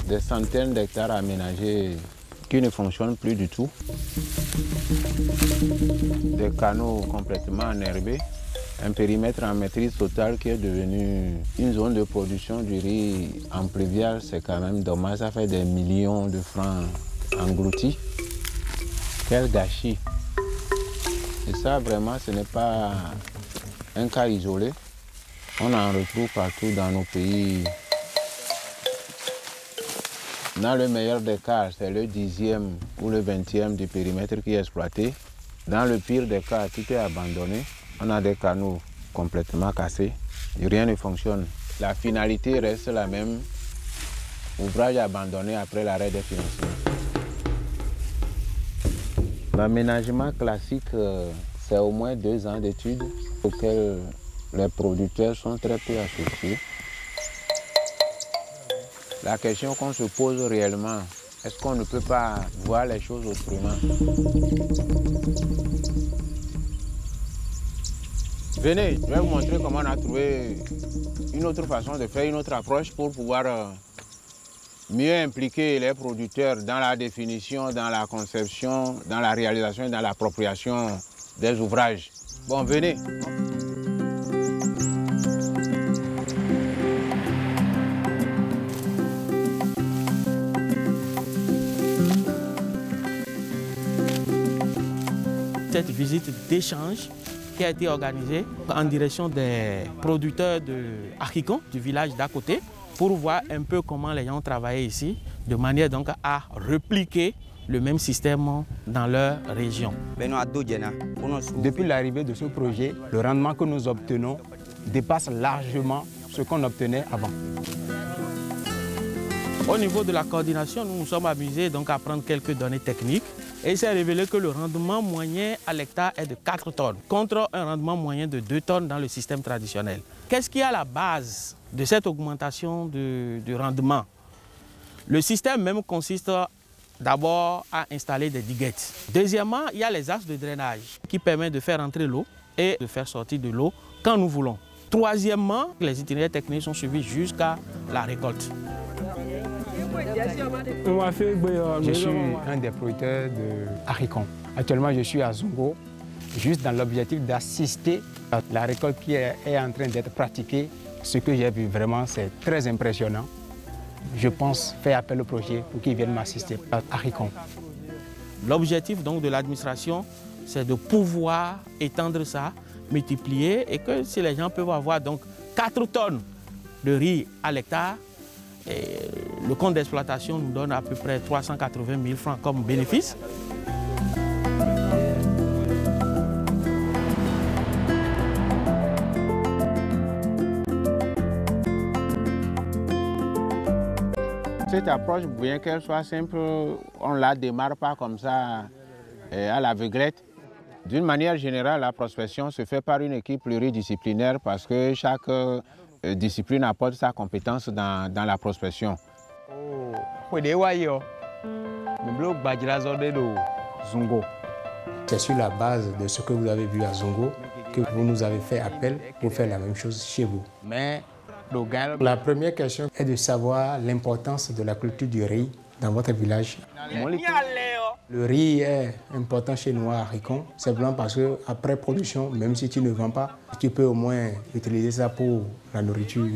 Des centaines d'hectares aménagés qui ne fonctionnent plus du tout. Des canaux complètement enherbés. Un périmètre en maîtrise totale qui est devenu une zone de production du riz en pluvial, c'est quand même dommage. Ça fait des millions de francs engloutis. Quel gâchis! Et ça, vraiment, ce n'est pas un cas isolé. On en retrouve partout dans nos pays. Dans le meilleur des cas, c'est le 10e ou le 20e du périmètre qui est exploité. Dans le pire des cas, tout est abandonné. On a des canaux complètement cassés. Rien ne fonctionne. La finalité reste la même. Ouvrage abandonné après l'arrêt des financements. L'aménagement classique, c'est au moins 2 ans d'études auxquelles les producteurs sont très peu associés. La question qu'on se pose réellement, est-ce qu'on ne peut pas voir les choses autrement? Venez, je vais vous montrer comment on a trouvé une autre façon de faire, une autre approche pour pouvoir mieux impliquer les producteurs dans la définition, dans la conception, dans la réalisation et dans l'appropriation des ouvrages. Bon, venez. Cette visite d'échange qui a été organisée en direction des producteurs de haricot du village d'à côté pour voir un peu comment les gens travaillaient ici, de manière donc à repliquer le même système dans leur région. Depuis l'arrivée de ce projet, le rendement que nous obtenons dépasse largement ce qu'on obtenait avant. Au niveau de la coordination, nous nous sommes amusés donc à prendre quelques données techniques et il s'est révélé que le rendement moyen à l'hectare est de 4 tonnes contre un rendement moyen de 2 tonnes dans le système traditionnel. Qu'est-ce qui est à la base de cette augmentation du rendement? Le système même consiste d'abord à installer des diguettes. Deuxièmement, il y a les axes de drainage qui permettent de faire entrer l'eau et de faire sortir de l'eau quand nous voulons. Troisièmement, les itinéraires techniques sont suivis jusqu'à la récolte. Je suis un des producteurs de haricots. Actuellement, je suis à Zongo, juste dans l'objectif d'assister à la récolte qui est en train d'être pratiquée. Ce que j'ai vu vraiment, c'est très impressionnant. Je pense faire appel au projet pour qu'ils viennent m'assister à haricots. L'objectif donc de l'administration, c'est de pouvoir étendre ça, multiplier et que si les gens peuvent avoir donc 4 tonnes de riz à l'hectare, le compte d'exploitation nous donne à peu près 380 000 francs comme bénéfice. Cette approche, bien qu'elle soit simple, on ne la démarre pas comme ça à l'aveuglette. D'une manière générale, la prospection se fait par une équipe pluridisciplinaire parce que chaque discipline apporte sa compétence dans la prospection. C'est sur la base de ce que vous avez vu à Zongo que vous nous avez fait appel pour faire la même chose chez vous. Mais la première question est de savoir l'importance de la culture du riz dans votre village. Le riz est important chez nous à Haricon, simplement parce qu'après production, même si tu ne vends pas, tu peux au moins utiliser ça pour la nourriture.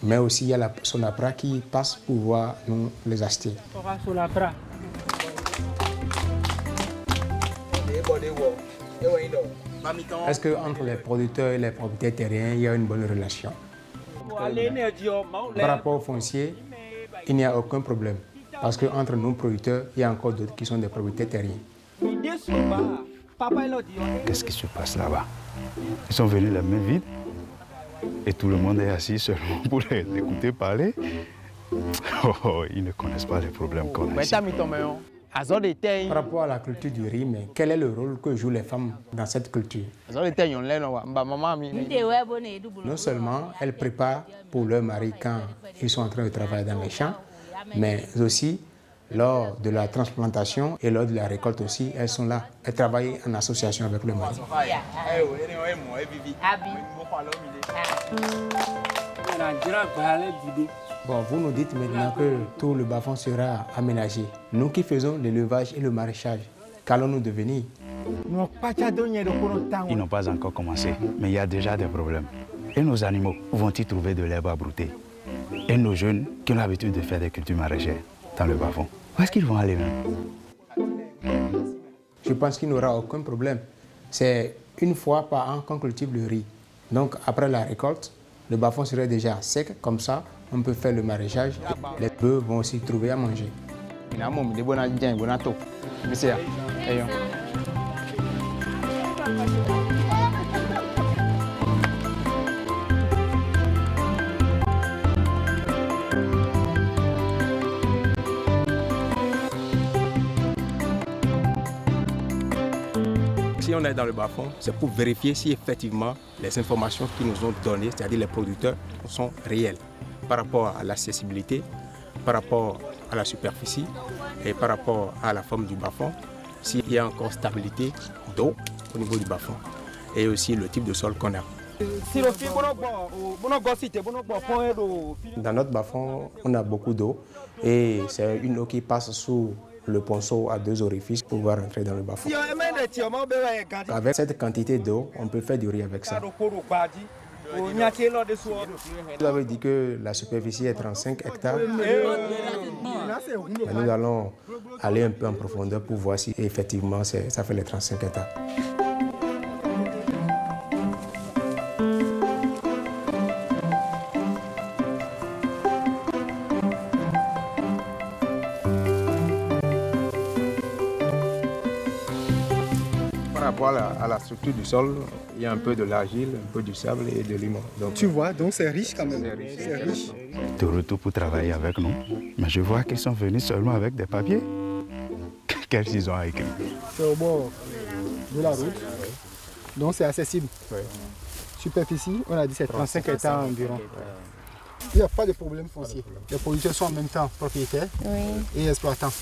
Mais aussi, il y a la Sonapra qui passe pour pouvoir nous les acheter. Est-ce qu'entre les producteurs et les propriétaires terriens, il y a une bonne relation? Par rapport au foncier, il n'y a aucun problème. Parce qu'entre nous producteurs, il y a encore d'autres qui sont des propriétaires terriens. Qu'est-ce qui se passe là-bas? Ils sont venus la main vide et tout le monde est assis seulement pour les écouter parler. Oh, ils ne connaissent pas les problèmes qu'on a ici. Par rapport à la culture du riz, mais quel est le rôle que jouent les femmes dans cette culture? Non seulement elles préparent pour leur mari quand ils sont en train de travailler dans les champs, mais aussi lors de la transplantation et lors de la récolte aussi, elles sont là. Elles travaillent en association avec le mari. Bon, vous nous dites maintenant que tout le bas-fond sera aménagé. Nous qui faisons l'élevage et le maraîchage, qu'allons-nous devenir? Ils n'ont pas encore commencé, mais il y a déjà des problèmes. Et nos animaux vont-ils trouver de l'herbe à brouter? Et nos jeunes qui ont l'habitude de faire des cultures maraîchères dans le bas-fond, où est-ce qu'ils vont aller même? Je pense qu'il n'y aura aucun problème. C'est une fois par an qu'on cultive le riz. Donc après la récolte, le bas-fond serait déjà sec, comme ça on peut faire le maraîchage. Les bœufs vont aussi trouver à manger. Si on est dans le bas-fond, c'est pour vérifier si effectivement les informations qu'ils nous ont données, c'est-à-dire les producteurs, sont réelles par rapport à l'accessibilité, par rapport à la superficie et par rapport à la forme du bas-fond, s'il y a encore stabilité d'eau au niveau du bas-fond et aussi le type de sol qu'on a. Dans notre bas-fond, on a beaucoup d'eau et c'est une eau qui passe sous le ponceau à 2 orifices pour pouvoir rentrer dans le bas-fond. Avec cette quantité d'eau, on peut faire du riz avec ça. Vous avez dit que la superficie est 35 hectares. Nous allons aller un peu en profondeur pour voir si effectivement ça fait les 35 hectares. Par rapport à la structure du sol, il y a un peu de l'argile, un peu du sable et de limon. Donc, tu vois, donc c'est riche quand même. C'est riche. De retour pour travailler avec nous, mais je vois qu'ils sont venus seulement avec des papiers. Qu'est-ce qu'ils ont écrit? C'est au bord de la route, donc c'est accessible. Oui. Superficie, on a dit c'est 35 hectares environ. Il n'y a pas de problème foncier. Les producteurs sont en même temps propriétaires et exploitants.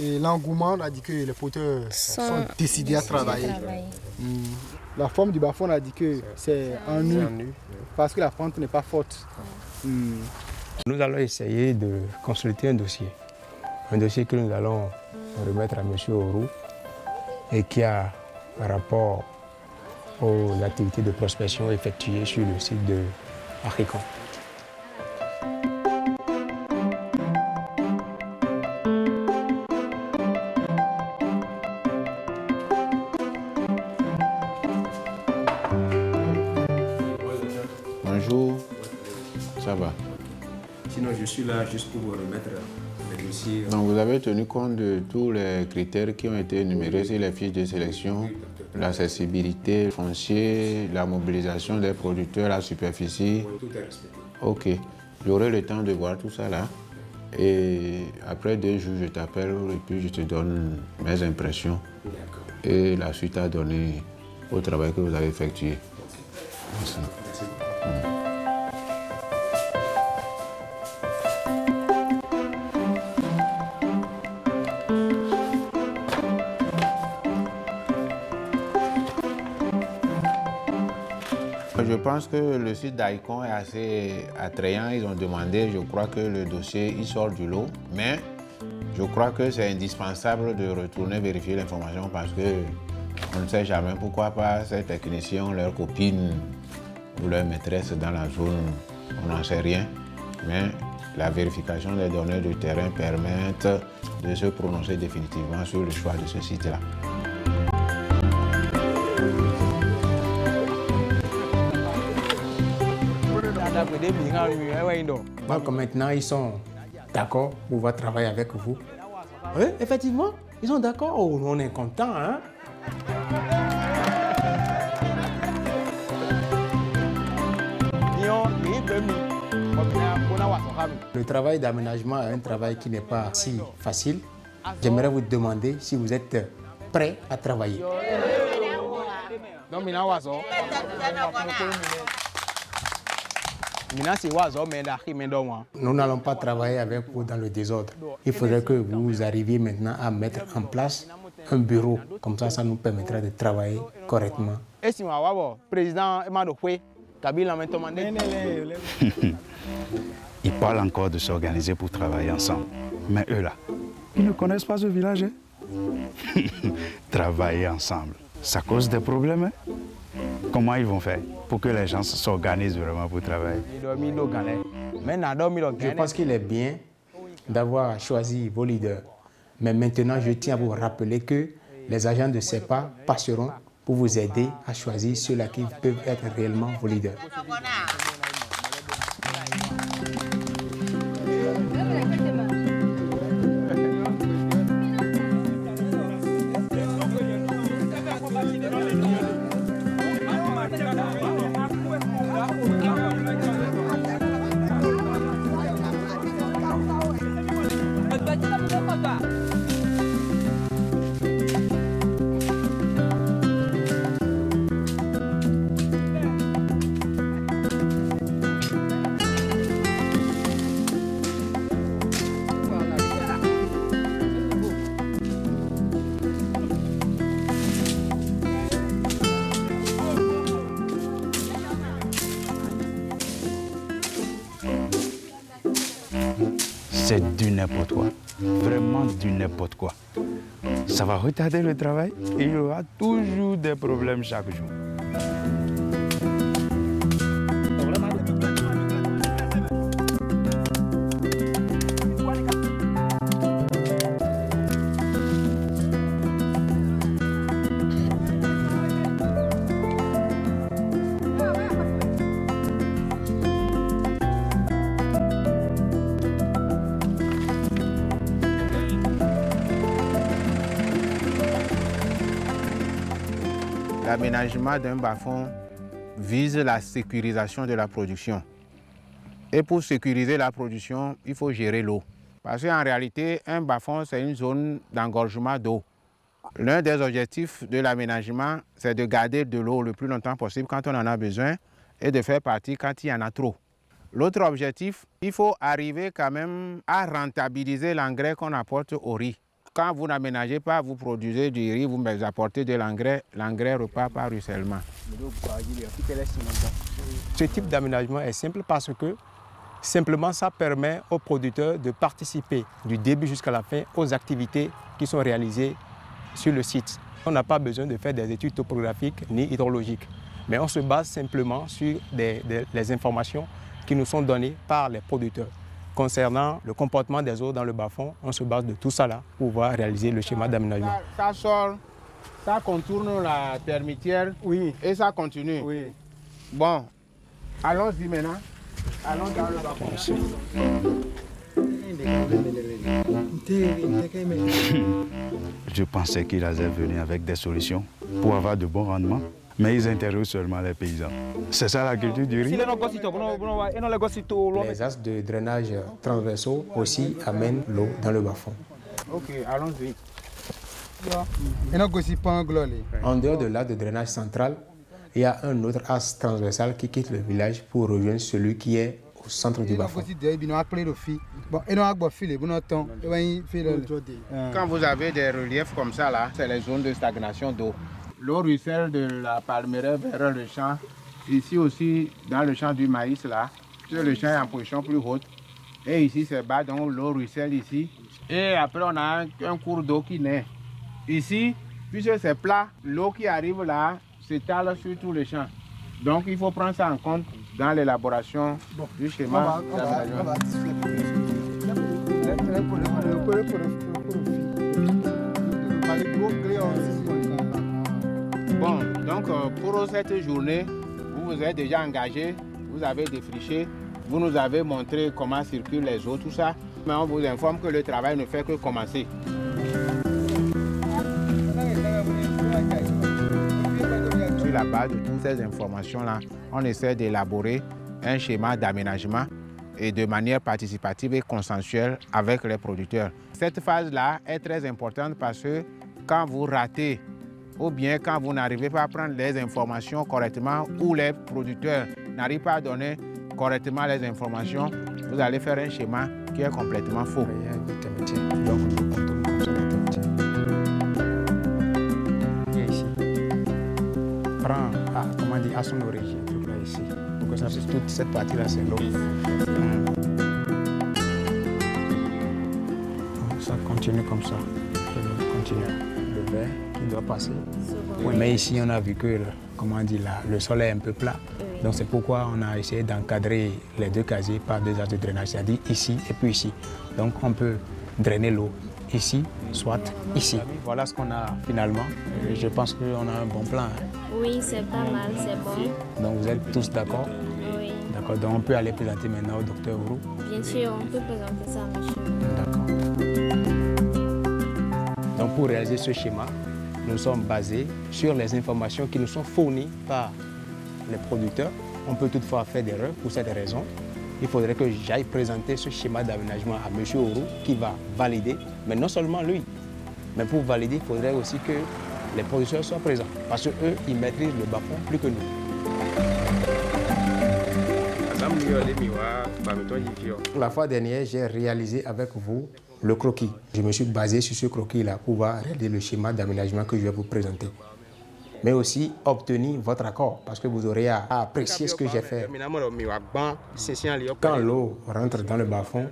Et l'engouement, on a dit que les producteurs sont décidés à travailler. La forme du bas-fond, on a dit que c'est en nu, parce que la pente n'est pas forte. Nous allons essayer de consulter un dossier que nous allons remettre à M. Orou et qui a par rapport aux activités de prospection effectuées sur le site de Aricon. Bonjour, ça va? Sinon, je suis là juste pour vous remettre les dossiers. Donc, vous avez tenu compte de tous les critères qui ont été énumérés sur les fiches de sélection, l'accessibilité foncière, la mobilisation des producteurs, la superficie. Tout est respecté. Ok, j'aurai le temps de voir tout ça là. Et après 2 jours, je t'appelle et puis je te donne mes impressions et la suite à donner au travail que vous avez effectué. Merci. Je pense que le site d'Aricon est assez attrayant. Ils ont demandé, je crois que le dossier il sort du lot, mais je crois que c'est indispensable de retourner vérifier l'information parce que on ne sait jamais pourquoi pas ces techniciens, leurs copines ou leurs maîtresses dans la zone, on n'en sait rien. Mais la vérification des données de terrain permet de se prononcer définitivement sur le choix de ce site-là. Donc maintenant, ils sont d'accord pour pouvoir travailler avec vous. Oui, effectivement, ils sont d'accord. Oh, on est content, hein? Le travail d'aménagement est un travail qui n'est pas si facile. J'aimerais vous demander si vous êtes prêt à travailler. Nous n'allons pas travailler avec vous dans le désordre. Il faudrait que vous arriviez maintenant à mettre en place un bureau. Comme ça nous permettra de travailler correctement. Ils parlent encore de s'organiser pour travailler ensemble. Mais eux là, ils ne connaissent pas ce village. Hein? Travailler ensemble, ça cause des problèmes. Hein? Comment ils vont faire pour que les gens s'organisent vraiment pour travailler? Je pense qu'il est bien d'avoir choisi vos leaders. Mais maintenant, je tiens à vous rappeler que les agents de CEPA passeront pour vous aider à choisir ceux-là qui peuvent être réellement vos leaders. C'est du n'importe quoi, vraiment du n'importe quoi. Ça va retarder le travail et il y aura toujours des problèmes chaque jour. L'aménagement d'un bas-fond vise la sécurisation de la production. Et pour sécuriser la production, il faut gérer l'eau. Parce qu'en réalité, un bas-fond, c'est une zone d'engorgement d'eau. L'un des objectifs de l'aménagement, c'est de garder de l'eau le plus longtemps possible quand on en a besoin et de faire partie quand il y en a trop. L'autre objectif, il faut arriver quand même à rentabiliser l'engrais qu'on apporte au riz. Quand vous n'aménagez pas, vous produisez du riz, vous apportez de l'engrais, l'engrais repart par ruissellement. Ce type d'aménagement est simple parce que simplement ça permet aux producteurs de participer du début jusqu'à la fin aux activités qui sont réalisées sur le site. On n'a pas besoin de faire des études topographiques ni hydrologiques, mais on se base simplement sur les informations qui nous sont données par les producteurs. Concernant le comportement des eaux dans le bas-fond, on se base de tout ça là pour pouvoir réaliser le schéma d'aménagement. Ça sort, ça contourne la termitière, oui, et ça continue. Oui. Bon, allons-y maintenant. Allons dans le bas-fond. Je pensais qu'il allait venir avec des solutions pour avoir de bons rendements. Mais ils interrogent seulement les paysans. C'est ça la culture du riz? Les axes de drainage transversaux aussi amènent l'eau dans le bas-fond. Ok, allons-y. En dehors de l'axe de drainage central, il y a un autre axe transversal qui quitte le village pour rejoindre celui qui est au centre du bas-fond. Quand vous avez des reliefs comme ça, là, c'est les zones de stagnation d'eau. L'eau ruisselle de la palmeraie vers le champ. Ici aussi, dans le champ du maïs, là, le champ est en position plus haute. Et ici, c'est bas, donc l'eau ruisselle ici. Et après, on a un cours d'eau qui naît. Ici, puisque c'est plat, l'eau qui arrive là s'étale sur tout le champ. Donc, il faut prendre ça en compte dans l'élaboration du schéma. Bon, donc pour cette journée, vous vous êtes déjà engagé, vous avez défriché, vous nous avez montré comment circulent les eaux, tout ça. Mais on vous informe que le travail ne fait que commencer. Sur la base de toutes ces informations-là, on essaie d'élaborer un schéma d'aménagement et de manière participative et consensuelle avec les producteurs. Cette phase-là est très importante parce que quand vous ratez ou bien quand vous n'arrivez pas à prendre les informations correctement ou les producteurs n'arrivent pas à donner correctement les informations, vous allez faire un schéma qui est complètement faux. Donc, nous comptons comme ça la ici. Prends à son origine, tout là ici. Donc, ça, toute cette partie-là, c'est l'eau. Ça continue comme ça. Continue. Le verre qui doit passer. Oui, mais ici, on a vu que le sol est un peu plat. Donc c'est pourquoi on a essayé d'encadrer les deux casiers par deux axes de drainage, c'est-à-dire ici et puis ici. Donc on peut drainer l'eau ici, soit ici. Voilà ce qu'on a finalement. Et je pense qu'on a un bon plan. Oui, c'est pas mal, c'est bon. Donc vous êtes tous d'accord? Oui. D'accord, donc on peut aller présenter maintenant au docteur Ourou. Bien sûr, on peut présenter ça, monsieur. D'accord. Donc pour réaliser ce schéma, nous sommes basés sur les informations qui nous sont fournies par les producteurs. On peut toutefois faire des erreurs pour cette raison. Il faudrait que j'aille présenter ce schéma d'aménagement à M. Ourou qui va valider, mais non seulement lui. Mais pour valider, il faudrait aussi que les producteurs soient présents parce qu'eux, ils maîtrisent le bas-fond plus que nous. La fois dernière, j'ai réalisé avec vous le croquis. Je me suis basé sur ce croquis-là pour pouvoir réaliser le schéma d'aménagement que je vais vous présenter. Mais aussi obtenir votre accord parce que vous aurez à apprécier ce que j'ai fait. Quand l'eau rentre dans le bas-fond,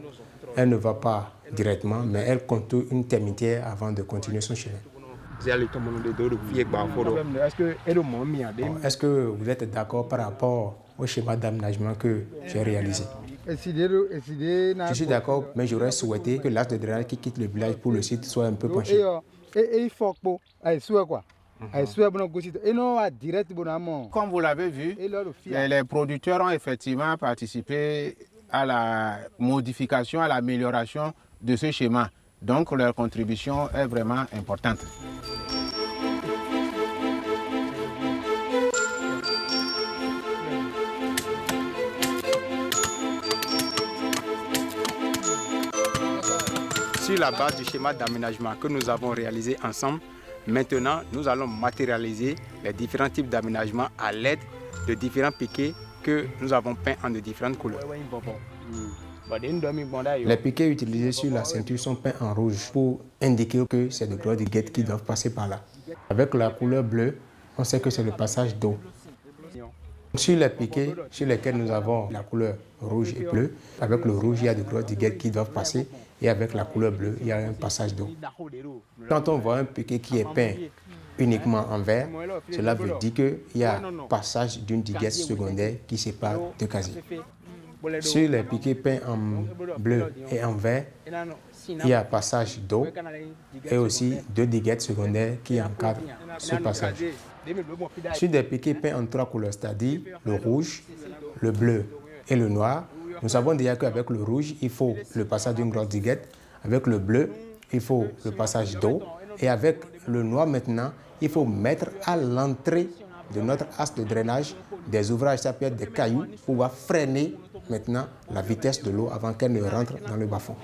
elle ne va pas directement, mais elle contourne une termitière avant de continuer son chemin. Est-ce que vous êtes d'accord par rapport au schéma d'aménagement que j'ai réalisé? Je suis d'accord, mais j'aurais souhaité que l'axe de drainage qui quitte le village pour le site soit un peu penché. Comme vous l'avez vu, les producteurs ont effectivement participé à la modification, à l'amélioration de ce schéma. Donc leur contribution est vraiment importante. Sur la base du schéma d'aménagement que nous avons réalisé ensemble, maintenant nous allons matérialiser les différents types d'aménagement à l'aide de différents piquets que nous avons peints en de différentes couleurs. Les piquets utilisés sur la ceinture sont peints en rouge pour indiquer que c'est de gros diguettes qui doivent passer par là. Avec la couleur bleue, on sait que c'est le passage d'eau. Sur les piquets sur lesquels nous avons la couleur rouge et bleue, avec le rouge, il y a de grosses diguettes qui doivent passer et avec la couleur bleue, il y a un passage d'eau. Quand on voit un piquet qui est peint uniquement en vert, cela veut dire qu'il y a passage d'une diguette secondaire qui sépare deux casiers. Sur les piquets peints en bleu et en vert, il y a passage d'eau et aussi deux diguettes secondaires qui encadrent ce passage. Sur des piquets peints en trois couleurs, c'est-à-dire le rouge, le bleu et le noir, nous savons déjà qu'avec le rouge, il faut le passage d'une grosse diguette. Avec le bleu, il faut le passage d'eau. Et avec le noir maintenant, il faut mettre à l'entrée de notre axe de drainage des ouvrages, ça peut être des cailloux, pour pouvoir freiner maintenant la vitesse de l'eau avant qu'elle ne rentre dans le bas-fond.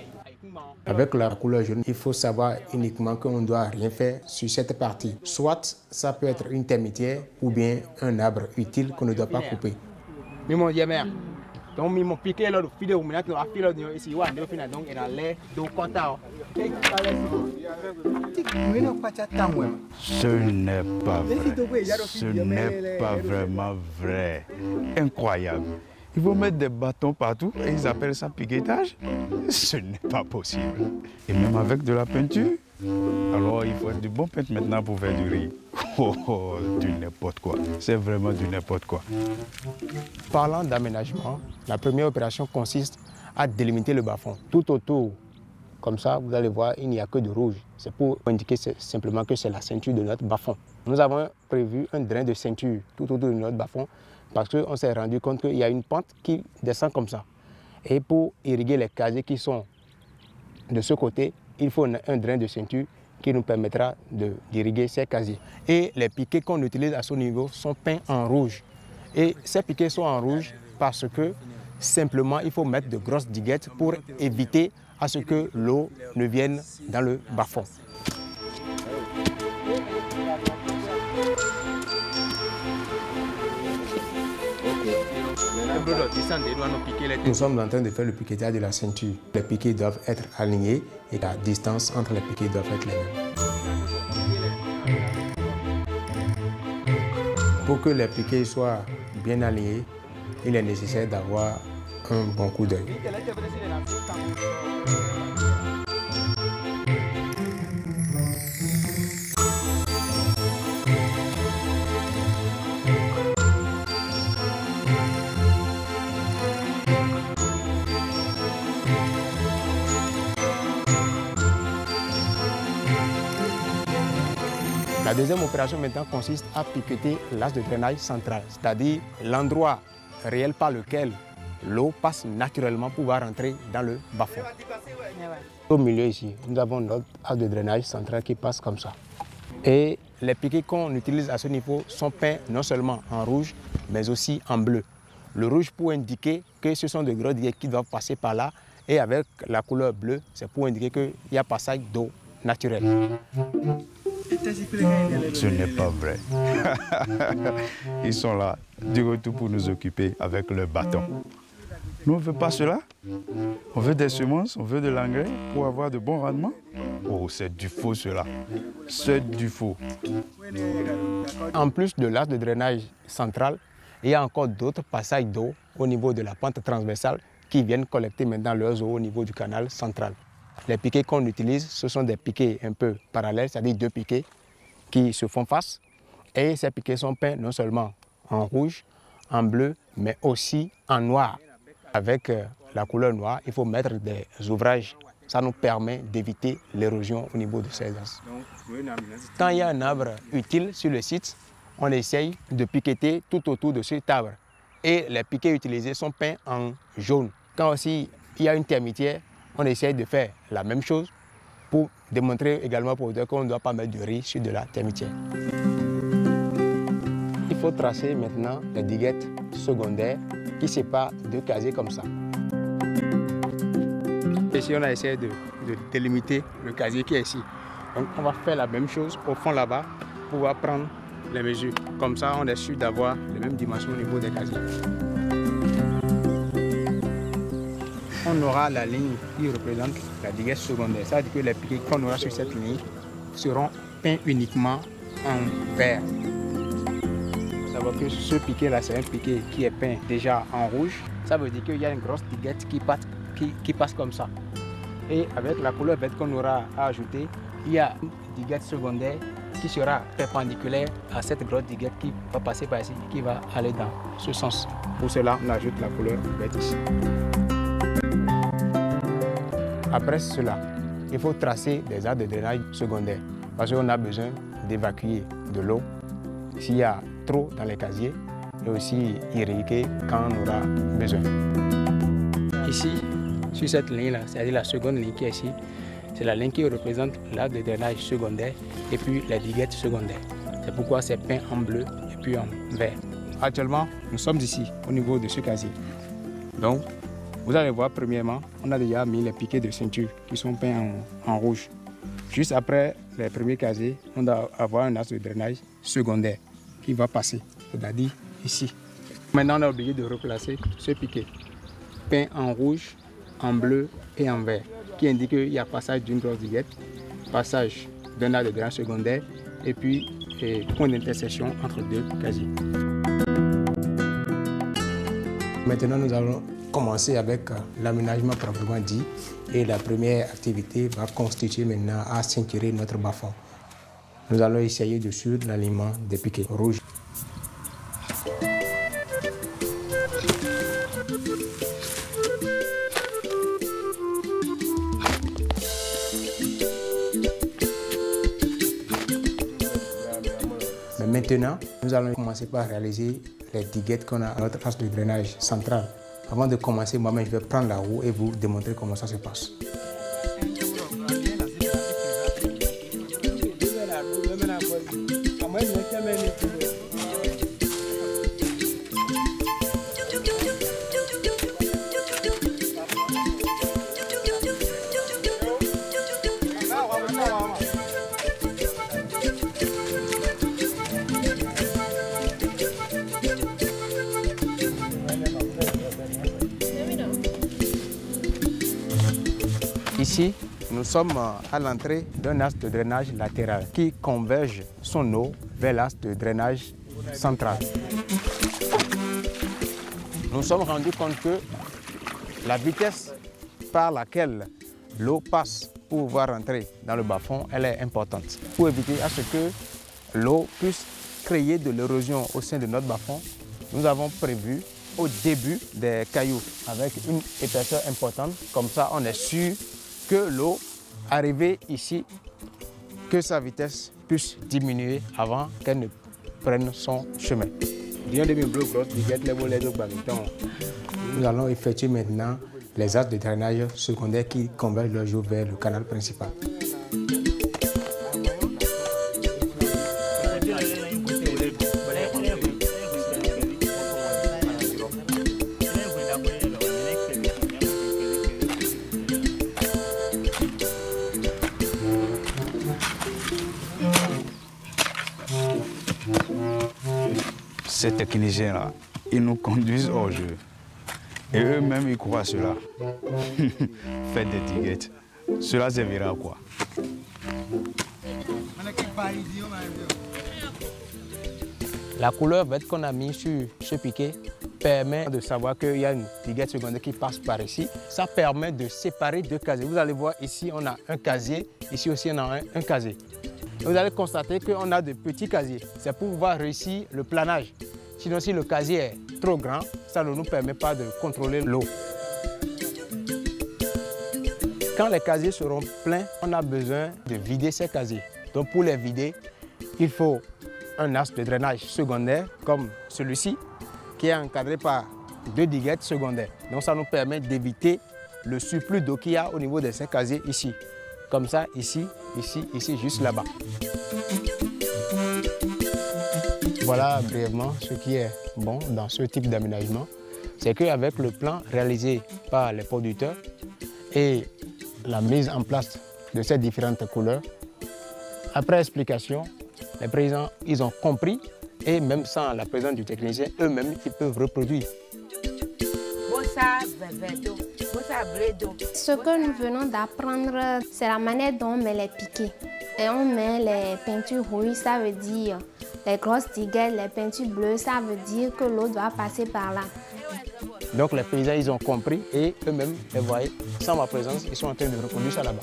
Avec la couleur jaune, il faut savoir uniquement qu'on ne doit rien faire sur cette partie. Soit ça peut être une termitière ou bien un arbre utile qu'on ne doit pas couper. Donc, mon piqué là, le fil de maintenant, la fil de ici, ouais, donc il a l'air de contact. Ce n'est pas vrai. Ce n'est pas vraiment vrai. Incroyable. Ils vont mettre des bâtons partout et ils appellent ça piquetage. Ce n'est pas possible. Et même avec de la peinture. Alors il faut être du bon peintre maintenant pour faire du riz. Oh, du n'importe quoi. C'est vraiment du n'importe quoi. Parlant d'aménagement, la première opération consiste à délimiter le bas-fond. Tout autour, comme ça, vous allez voir, il n'y a que de rouge. C'est pour indiquer simplement que c'est la ceinture de notre bas-fond. Nous avons prévu un drain de ceinture tout autour de notre bas-fond parce qu'on s'est rendu compte qu'il y a une pente qui descend comme ça. Et pour irriguer les casiers qui sont de ce côté, il faut un drain de ceinture qui nous permettra d'irriguer ces casiers. Et les piquets qu'on utilise à ce niveau sont peints en rouge. Et ces piquets sont en rouge parce que simplement il faut mettre de grosses diguettes pour éviter à ce que l'eau ne vienne dans le bas-fond. Nous sommes en train de faire le piquetage de la ceinture. Les piquets doivent être alignés et la distance entre les piquets doit être les mêmes. Pour que les piquets soient bien alignés, il est nécessaire d'avoir un bon coup d'œil. La deuxième opération maintenant consiste à piqueter l'as de drainage central, c'est-à-dire l'endroit réel par lequel l'eau passe naturellement pour pouvoir rentrer dans le bas-fond. Au milieu ici, nous avons notre as de drainage central qui passe comme ça. Et les piquets qu'on utilise à ce niveau sont peints non seulement en rouge, mais aussi en bleu. Le rouge pour indiquer que ce sont de gros diguettes qui doivent passer par là, et avec la couleur bleue, c'est pour indiquer qu'il y a passage d'eau naturelle. Ce n'est pas vrai. Ils sont là, du retour pour nous occuper avec leur bâton. Nous, on ne veut pas cela. On veut des semences, on veut de l'engrais pour avoir de bons rendements. Oh, c'est du faux cela. C'est du faux. En plus de l'as de drainage central, il y a encore d'autres passages d'eau au niveau de la pente transversale qui viennent collecter maintenant leurs eaux au niveau du canal central. Les piquets qu'on utilise, ce sont des piquets un peu parallèles, c'est-à-dire deux piquets qui se font face. Et ces piquets sont peints non seulement en rouge, en bleu, mais aussi en noir. Avec la couleur noire, il faut mettre des ouvrages. Ça nous permet d'éviter l'érosion au niveau de ces as. Quand il y a un arbre utile sur le site, on essaye de piqueter tout autour de cet arbre. Et les piquets utilisés sont peints en jaune. Quand aussi il y a une termitière, on essaye de faire la même chose pour démontrer également pour eux qu'on ne doit pas mettre du riz sur de la termitière. Il faut tracer maintenant les diguettes secondaires qui séparent deux casiers comme ça. Ici, on a essayé de délimiter le casier qui est ici. Donc, on va faire la même chose au fond là-bas pour pouvoir prendre les mesures. Comme ça, on est sûr d'avoir les mêmes dimensions au niveau des casiers. On aura la ligne qui représente la diguette secondaire. Ça veut dire que les piquets qu'on aura sur cette ligne seront peints uniquement en vert. Savoir que ce piquet-là, c'est un piquet qui est peint déjà en rouge. Ça veut dire qu'il y a une grosse diguette qui passe comme ça. Et avec la couleur verte qu'on aura à ajouter, il y a une diguette secondaire qui sera perpendiculaire à cette grosse diguette qui va passer par ici, qui va aller dans ce sens. Pour cela, on ajoute la couleur verte ici. Après cela, il faut tracer des as de drainage secondaires parce qu'on a besoin d'évacuer de l'eau s'il y a trop dans les casiers et aussi irriguer quand on aura besoin. Ici, sur cette ligne-là, c'est-à-dire la seconde ligne qui est ici, c'est la ligne qui représente l'as de drainage secondaire et puis les diguettes secondaires. C'est pourquoi c'est peint en bleu et puis en vert. Actuellement, nous sommes ici, au niveau de ce casier. Donc, vous allez voir, premièrement, on a déjà mis les piquets de ceinture qui sont peints en rouge. Juste après les premiers casiers, on doit avoir un as de drainage secondaire qui va passer, c'est-à-dire ici. Maintenant, on est obligé de replacer ce piquet peint en rouge, en bleu et en vert, qui indique qu'il y a passage d'une grosse diguette, passage d'un as de drainage secondaire et puis point d'intersection entre deux casiers. Maintenant, nous allons commencer avec l'aménagement proprement dit et la première activité va constituer maintenant à ceinturer notre bas-fond. Nous allons essayer de suivre l'alignement des piquets rouges. Mais maintenant, nous allons commencer par réaliser les diguettes qu'on a à notre as de drainage central. Avant de commencer, moi-même, je vais prendre la roue et vous démontrer comment ça se passe. Ici, nous sommes à l'entrée d'un axe de drainage latéral qui converge son eau vers l'axe de drainage central. Nous nous sommes rendus compte que la vitesse par laquelle l'eau passe pour pouvoir rentrer dans le bas-fond, elle est importante. Pour éviter à ce que l'eau puisse créer de l'érosion au sein de notre bas-fond, nous avons prévu au début des cailloux avec une épaisseur importante. Comme ça, on est sûr que l'eau arrivée ici, que sa vitesse puisse diminuer avant qu'elle ne prenne son chemin. Nous allons effectuer maintenant les axes de drainage secondaires qui convergent leur eau vers le canal principal. Ces techniciens-là, ils nous conduisent au jeu. Et eux-mêmes, ils croient à cela. Faites des diguettes. Cela servira à quoi? La couleur verte qu'on a mis sur ce piquet permet de savoir qu'il y a une diguette secondaire qui passe par ici. Ça permet de séparer deux casiers. Vous allez voir ici, on a un casier. Ici aussi, on a un casier. Vous allez constater qu'on a de petits casiers. C'est pour pouvoir réussir le planage. Sinon, si le casier est trop grand, ça ne nous permet pas de contrôler l'eau. Quand les casiers seront pleins, on a besoin de vider ces casiers. Donc pour les vider, il faut un axe de drainage secondaire comme celui-ci, qui est encadré par deux diguettes secondaires. Donc ça nous permet d'éviter le surplus d'eau qu'il y a au niveau de ces casiers ici. Comme ça, ici, ici, ici, juste là-bas. Voilà brièvement ce qui est bon dans ce type d'aménagement. C'est qu'avec le plan réalisé par les producteurs et la mise en place de ces différentes couleurs, après explication, les paysans, ils ont compris et même sans la présence du technicien, eux-mêmes, ils peuvent reproduire. Ce que nous venons d'apprendre, c'est la manière dont on met les piquets. Et on met les peintures rouges, ça veut dire les grosses diguettes, les peintures bleues, ça veut dire que l'eau doit passer par là. Donc les paysans, ils ont compris et eux-mêmes, vous voyez, sans ma présence, ils sont en train de reproduire ça là-bas.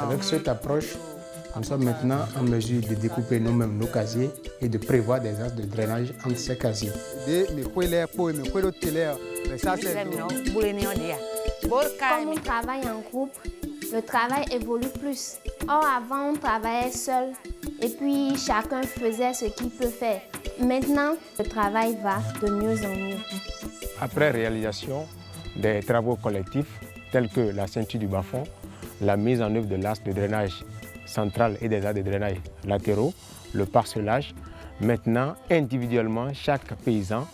Avec cette approche, nous sommes maintenant en mesure de découper nous-mêmes nos casiers et de prévoir des axes de drainage entre ces casiers. Comme on travaille en groupe, le travail évolue plus. Or, avant, on travaillait seul et puis chacun faisait ce qu'il peut faire. Maintenant, le travail va de mieux en mieux. Après réalisation des travaux collectifs tels que la ceinture du bas-fond, la mise en œuvre de l'axe de drainage central et des axes de drainage latéraux, le parcelage, maintenant, individuellement, chaque paysan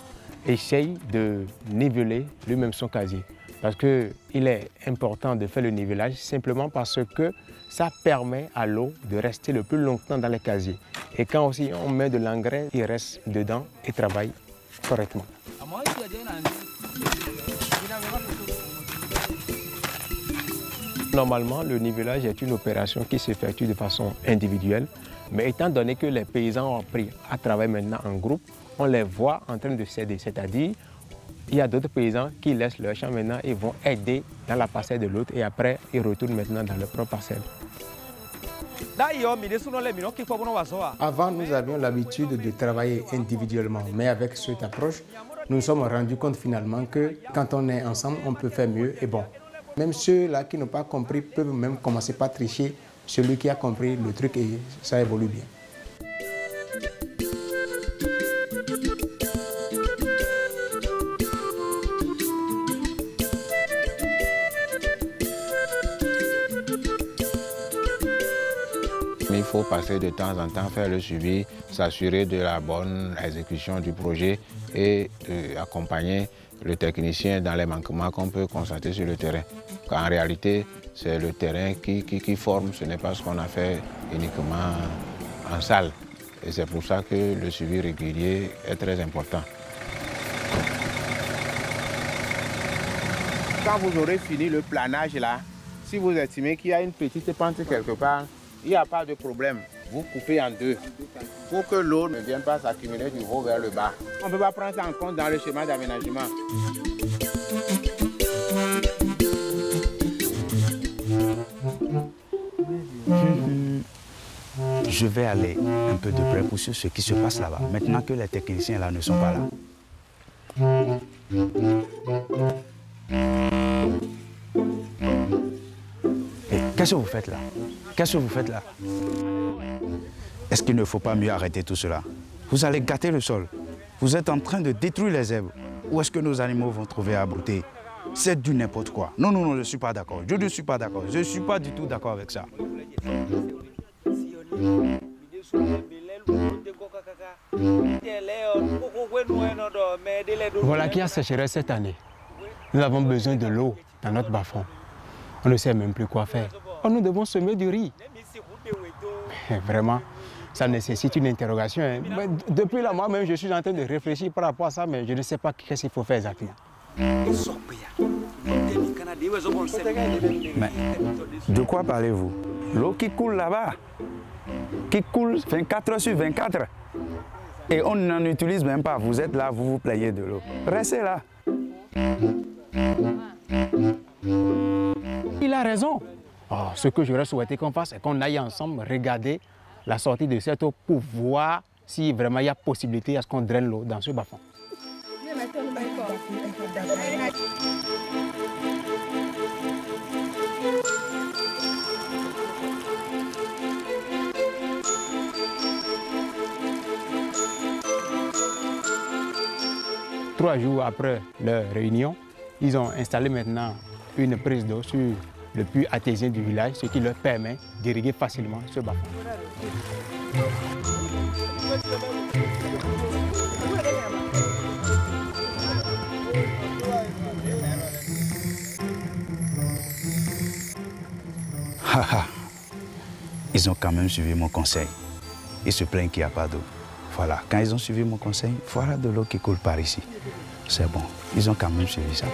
essaye de niveler lui-même son casier. Parce qu'il est important de faire le nivellage simplement parce que ça permet à l'eau de rester le plus longtemps dans les casiers. Et quand aussi on met de l'engrais, il reste dedans et travaille correctement. Normalement, le nivellage est une opération qui s'effectue de façon individuelle, mais étant donné que les paysans ont appris à travailler maintenant en groupe, on les voit en train de s'aider, c'est-à-dire il y a d'autres paysans qui laissent leur champ maintenant et vont aider dans la parcelle de l'autre et après ils retournent maintenant dans leur propre parcelle. Avant, nous avions l'habitude de travailler individuellement, mais avec cette approche, nous nous sommes rendus compte finalement que quand on est ensemble, on peut faire mieux et bon. Même ceux-là qui n'ont pas compris peuvent même commencer par tricher celui qui a compris le truc et ça évolue bien. Il faut passer de temps en temps, faire le suivi, s'assurer de la bonne exécution du projet et accompagner le technicien dans les manquements qu'on peut constater sur le terrain. En réalité, c'est le terrain qui forme, ce n'est pas ce qu'on a fait uniquement en salle. Et c'est pour ça que le suivi régulier est très important. Quand vous aurez fini le planage là, si vous estimez qu'il y a une petite pente quelque part, il n'y a pas de problème. Vous coupez en deux pour que l'eau ne vienne pas s'accumuler du haut vers le bas. On ne peut pas prendre ça en compte dans le schéma d'aménagement. Je vais aller un peu de près pour ce qui se passe là-bas, maintenant que les techniciens là ne sont pas là. Et qu'est-ce que vous faites là? Qu'est-ce que vous faites là? Est-ce qu'il ne faut pas mieux arrêter tout cela? Vous allez gâter le sol. Vous êtes en train de détruire les herbes. Où est-ce que nos animaux vont trouver à brouter? C'est du n'importe quoi. Non, non, non, je ne suis pas d'accord. Je ne suis pas d'accord. Je ne suis pas du tout d'accord avec ça. Voilà qu'il y a sécheresse cette année. Nous avons besoin de l'eau dans notre bas-fond. On ne sait même plus quoi faire. Oh, nous devons semer du riz. Mais vraiment, ça nécessite une interrogation. Hein. Mais depuis là, moi-même, je suis en train de réfléchir par rapport à ça, mais je ne sais pas qu'est-ce qu'il faut faire exactement. Mais de quoi parlez-vous? L'eau qui coule là-bas, qui coule 24 heures sur 24. Et on n'en utilise même pas. Vous êtes là, vous vous plaignez de l'eau. Restez là. Il a raison. Oh, ce que j'aurais souhaité qu'on fasse, c'est qu'on aille ensemble regarder la sortie de cette eau pour voir si vraiment il y a possibilité à ce qu'on draine l'eau dans ce bas-fond. Trois jours après leur réunion, ils ont installé maintenant une prise d'eau sur le puits artésien du village, ce qui leur permet d'irriguer facilement ce bas-fond. Ils ont quand même suivi mon conseil. Ils se plaignent qu'il n'y a pas d'eau. Voilà, quand ils ont suivi mon conseil, voilà de l'eau qui coule par ici. C'est bon, ils ont quand même suivi ça.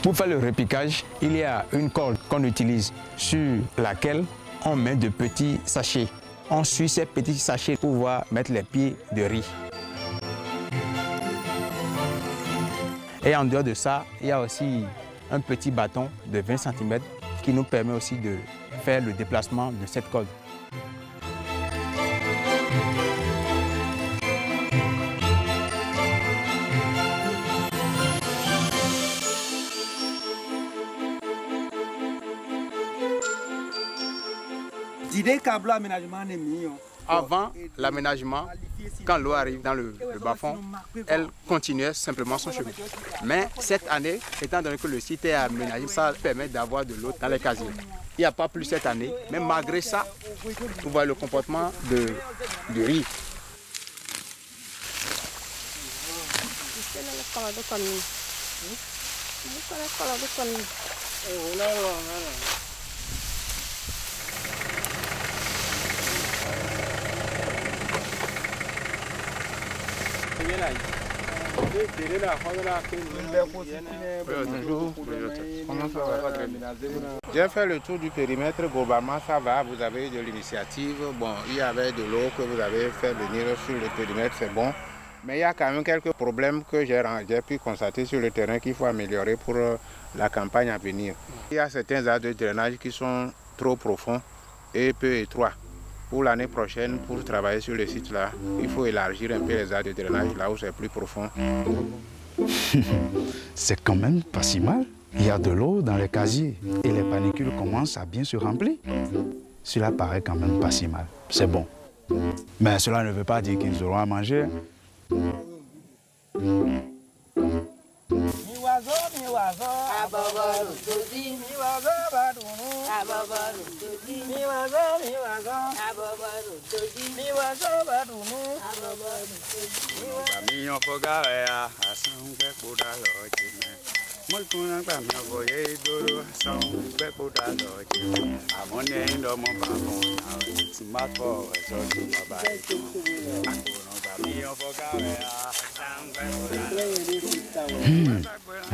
Pour faire le repiquage, il y a une corde qu'on utilise sur laquelle on met de petits sachets. On suit ces petits sachets pour pouvoir mettre les pieds de riz. Et en dehors de ça, il y a aussi un petit bâton de 20 cm qui nous permet aussi de faire le déplacement de cette corde. Avant l'aménagement, quand l'eau arrive dans le bas-fond, elle continuait simplement son chemin. Mais cette année, étant donné que le site est aménagé, ça permet d'avoir de l'eau dans les casiers. Il n'y a pas plus cette année, mais malgré ça, vous voyez le comportement du riz. J'ai fait le tour du périmètre, globalement ça va, vous avez de l'initiative. Bon, il y avait de l'eau que vous avez fait venir sur le périmètre, c'est bon. Mais il y a quand même quelques problèmes que j'ai pu constater sur le terrain qu'il faut améliorer pour la campagne à venir. Il y a certains arbres de drainage qui sont trop profonds et peu étroits. Pour l'année prochaine, pour travailler sur le site là, il faut élargir un peu les arbres de drainage là où c'est plus profond. C'est quand même pas si mal. Il y a de l'eau dans les casiers et les panicules commencent à bien se remplir. Cela paraît quand même pas si mal. C'est bon. Mais cela ne veut pas dire qu'ils auront à manger. Mais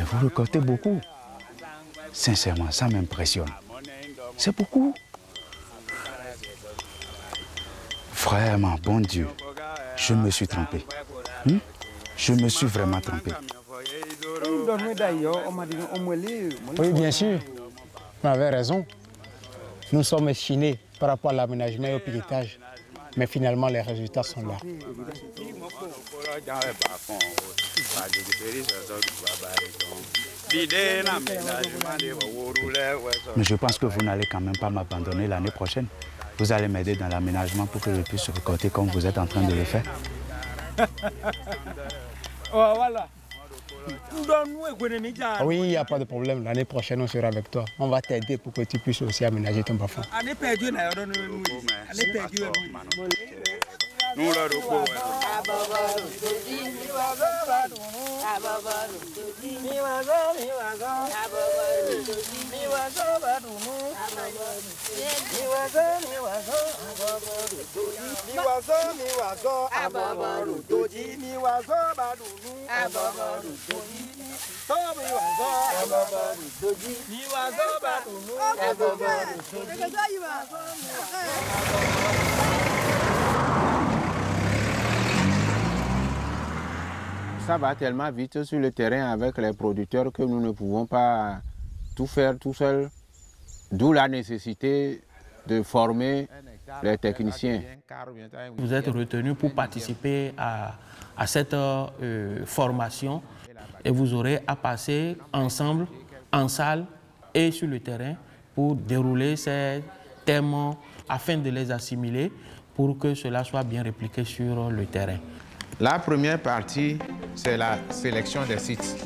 vous récoltez beaucoup. Sincèrement, ça m'impressionne. C'est beaucoup. Vraiment, bon Dieu, je me suis trompé. Je me suis vraiment trompé. Oui, bien sûr. Vous avez raison. Nous sommes échinés par rapport à l'aménagement et au pilotage. Mais finalement, les résultats sont là. Mais je pense que vous n'allez quand même pas m'abandonner l'année prochaine. Vous allez m'aider dans l'aménagement pour que je puisse récolter comme vous êtes en train de le faire. Voilà. Oui, il n'y a pas de problème. L'année prochaine, on sera avec toi. On va t'aider pour que tu puisses aussi aménager ton bas-fond. Ça va tellement vite sur le terrain avec les producteurs que nous ne pouvons pas tout faire tout seul. D'où la nécessité de former les techniciens. Vous êtes retenu pour participer à cette formation et vous aurez à passer ensemble, en salle et sur le terrain pour dérouler ces thèmes afin de les assimiler pour que cela soit bien répliqué sur le terrain. La première partie, c'est la sélection des sites.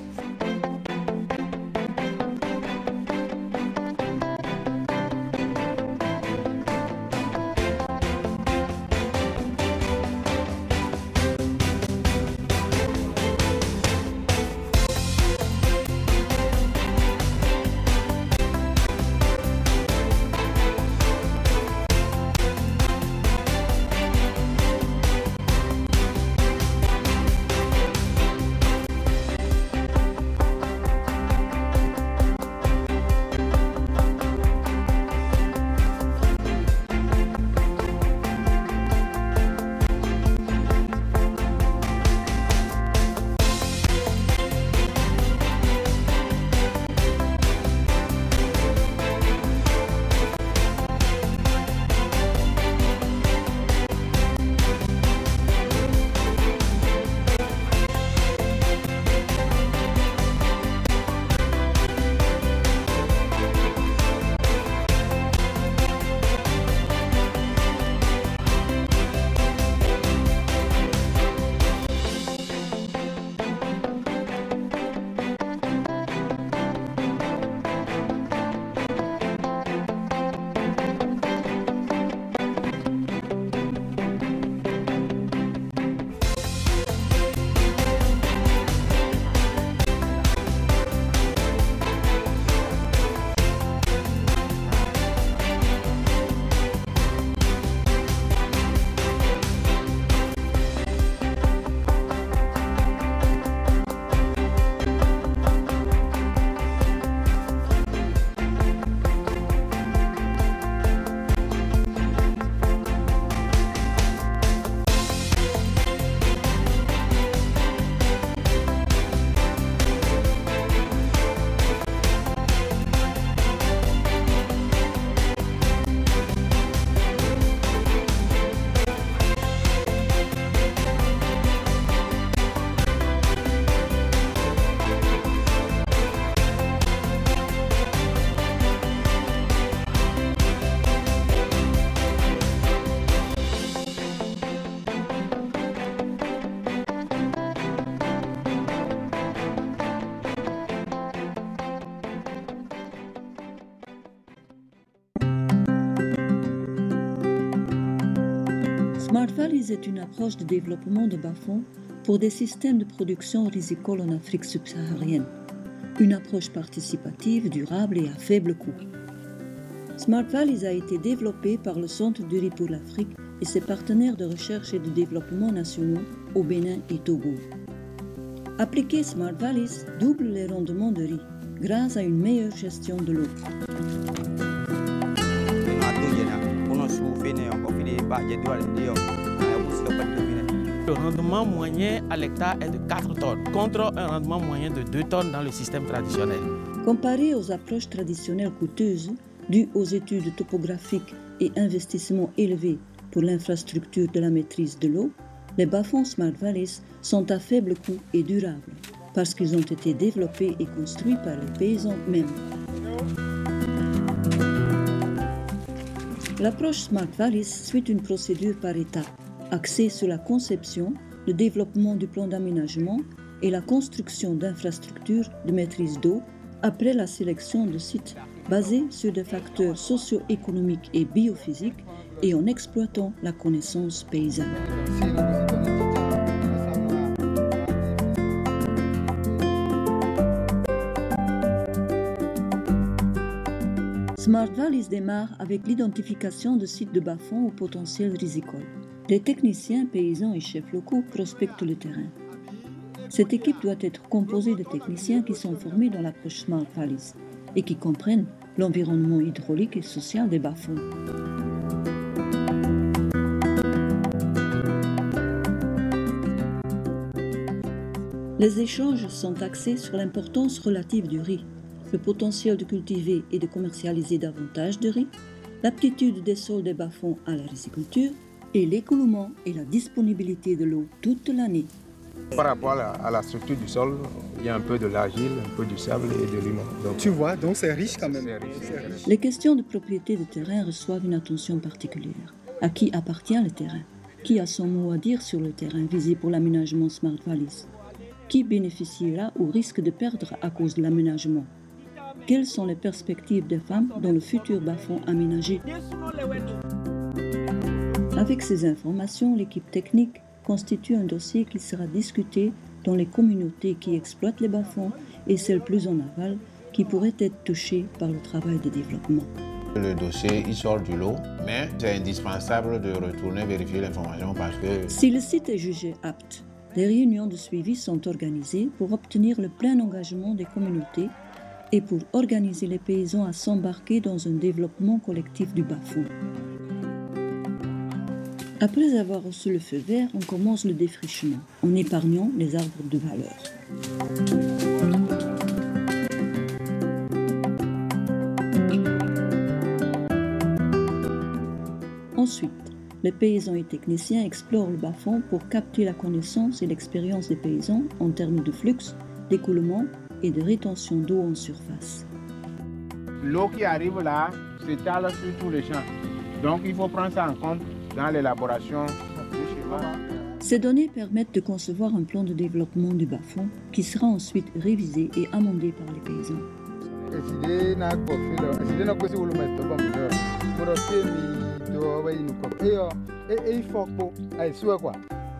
Smart Valleys est une approche de développement de bas-fonds pour des systèmes de production risicole en Afrique subsaharienne. Une approche participative, durable et à faible coût. Smart Valleys a été développé par le Centre du riz pour l'Afrique et ses partenaires de recherche et de développement nationaux au Bénin et Togo. Appliquer Smart Valleys double les rendements de riz grâce à une meilleure gestion de l'eau. Le rendement moyen à l'hectare est de 4 tonnes, contre un rendement moyen de 2 tonnes dans le système traditionnel. Comparé aux approches traditionnelles coûteuses, dues aux études topographiques et investissements élevés pour l'infrastructure de la maîtrise de l'eau, les bas-fonds Smart Valleys sont à faible coût et durables, parce qu'ils ont été développés et construits par les paysans eux-mêmes. L'approche Smart Valleys suit une procédure par étapes, axée sur la conception, le développement du plan d'aménagement et la construction d'infrastructures de maîtrise d'eau après la sélection de sites basés sur des facteurs socio-économiques et biophysiques et en exploitant la connaissance paysanne. Smart Valleys démarre avec l'identification de sites de bas-fonds au potentiel risicole. Les techniciens, paysans et chefs locaux prospectent le terrain. Cette équipe doit être composée de techniciens qui sont formés dans l'approche Smart Valleys et qui comprennent l'environnement hydraulique et social des bas-fonds. Les échanges sont axés sur l'importance relative du riz, le potentiel de cultiver et de commercialiser davantage de riz, l'aptitude des sols des bas-fonds à la riziculture et l'écoulement et la disponibilité de l'eau toute l'année. Par rapport à la structure du sol, il y a un peu de l'argile, un peu du sable et de l'humain. Tu vois, donc c'est riche quand même. Les questions de propriété de terrain reçoivent une attention particulière. À qui appartient le terrain? Qui a son mot à dire sur le terrain visé pour l'aménagement Smart Valleys? Qui bénéficiera ou risque de perdre à cause de l'aménagement? Quelles sont les perspectives des femmes dans le futur bas-fond aménagé? Avec ces informations, l'équipe technique constitue un dossier qui sera discuté dans les communautés qui exploitent les bas-fonds et celles plus en aval qui pourraient être touchées par le travail de développement. Le dossier, il sort du lot, mais c'est indispensable de retourner vérifier l'information parce que... Si le site est jugé apte, des réunions de suivi sont organisées pour obtenir le plein engagement des communautés et pour organiser les paysans à s'embarquer dans un développement collectif du bas-fond. Après avoir reçu le feu vert, on commence le défrichement en épargnant les arbres de valeur. Ensuite, les paysans et techniciens explorent le bas-fond pour capter la connaissance et l'expérience des paysans en termes de flux, d'écoulement et de rétention d'eau en surface. L'eau qui arrive là s'étale sur tous les champs. Donc il faut prendre ça en compte dans l'élaboration du schéma. Ces données permettent de concevoir un plan de développement du bas-fond qui sera ensuite révisé et amendé par les paysans.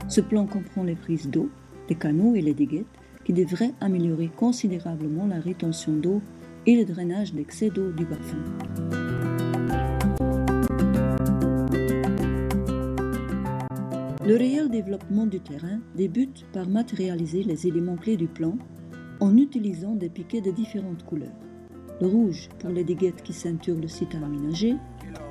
Ce plan comprend les prises d'eau, les canaux et les diguettes qui devraient améliorer considérablement la rétention d'eau et le drainage d'excès d'eau du bas-fond. Le réel développement du terrain débute par matérialiser les éléments clés du plan en utilisant des piquets de différentes couleurs. Le rouge pour les diguettes qui ceinturent le site à aménager,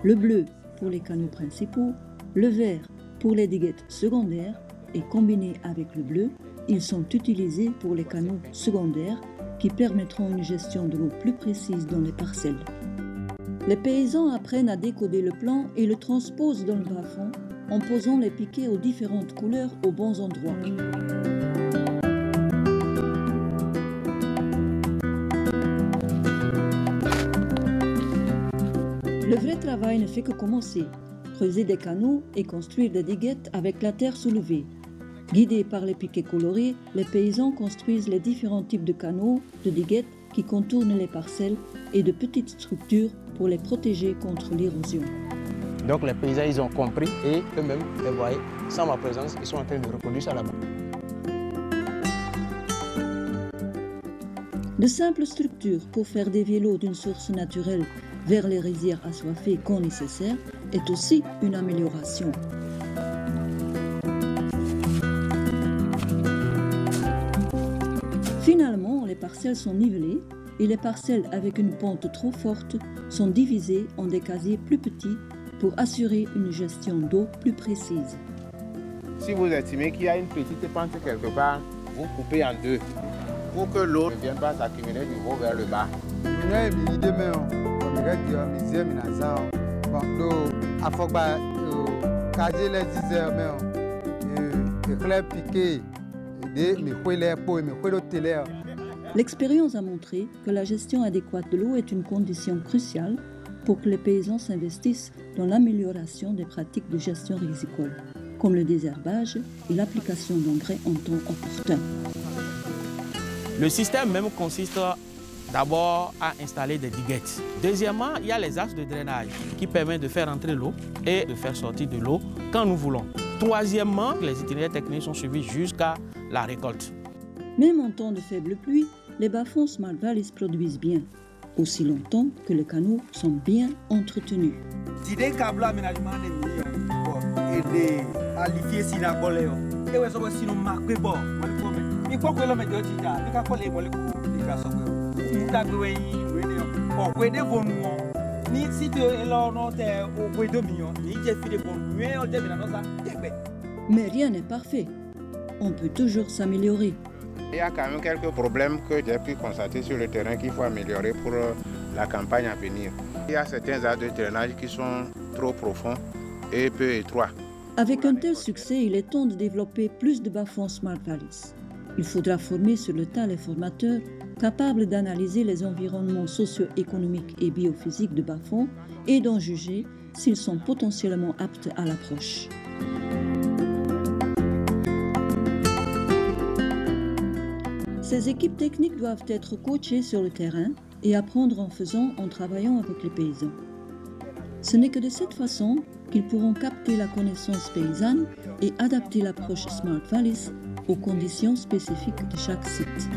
le bleu pour les canaux principaux, le vert pour les diguettes secondaires et combinés avec le bleu, ils sont utilisés pour les canaux secondaires qui permettront une gestion de l'eau plus précise dans les parcelles. Les paysans apprennent à décoder le plan et le transposent dans le bas-fond en posant les piquets aux différentes couleurs aux bons endroits. Le vrai travail ne fait que commencer. Creuser des canaux et construire des diguettes avec la terre soulevée. Guidés par les piquets colorés, les paysans construisent les différents types de canaux, de diguettes qui contournent les parcelles et de petites structures pour les protéger contre l'érosion. Donc les paysans, ils ont compris et eux-mêmes, vous voyez, sans ma présence, ils sont en train de reproduire ça là-bas. De simples structures pour faire dévier l'eau d'une source naturelle vers les rizières assoiffées quand nécessaire est aussi une amélioration. Finalement, les parcelles sont nivelées et les parcelles avec une pente trop forte sont divisées en des casiers plus petits pour assurer une gestion d'eau plus précise. Si vous estimez qu'il y a une petite pente quelque part, vous coupez en deux pour que l'eau ne vienne pas s'accumuler du haut vers le bas. L'expérience a montré que la gestion adéquate de l'eau est une condition cruciale pour que les paysans s'investissent dans l'amélioration des pratiques de gestion rizicole, comme le désherbage et l'application d'engrais en temps opportun. Le système même consiste d'abord à installer des diguettes. Deuxièmement, il y a les axes de drainage qui permettent de faire entrer l'eau et de faire sortir de l'eau quand nous voulons. Troisièmement, les itinéraires techniques sont suivis jusqu'à la récolte. Même en temps de faible pluie, les bas-fonds Smart Valleys produisent bien, aussi longtemps que les canaux sont bien entretenus. Mais rien n'est parfait. On peut toujours s'améliorer. Il y a quand même quelques problèmes que j'ai pu constater sur le terrain qu'il faut améliorer pour la campagne à venir. Il y a certains axes de drainage qui sont trop profonds et peu étroits. Avec un tel succès, il est temps de développer plus de bas-fonds Smart Valleys. Il faudra former sur le tas les formateurs capables d'analyser les environnements socio-économiques et biophysiques de bas-fonds et d'en juger s'ils sont potentiellement aptes à l'approche. Ces équipes techniques doivent être coachées sur le terrain et apprendre en faisant, en travaillant avec les paysans. Ce n'est que de cette façon qu'ils pourront capter la connaissance paysanne et adapter l'approche Smart Valleys aux conditions spécifiques de chaque site.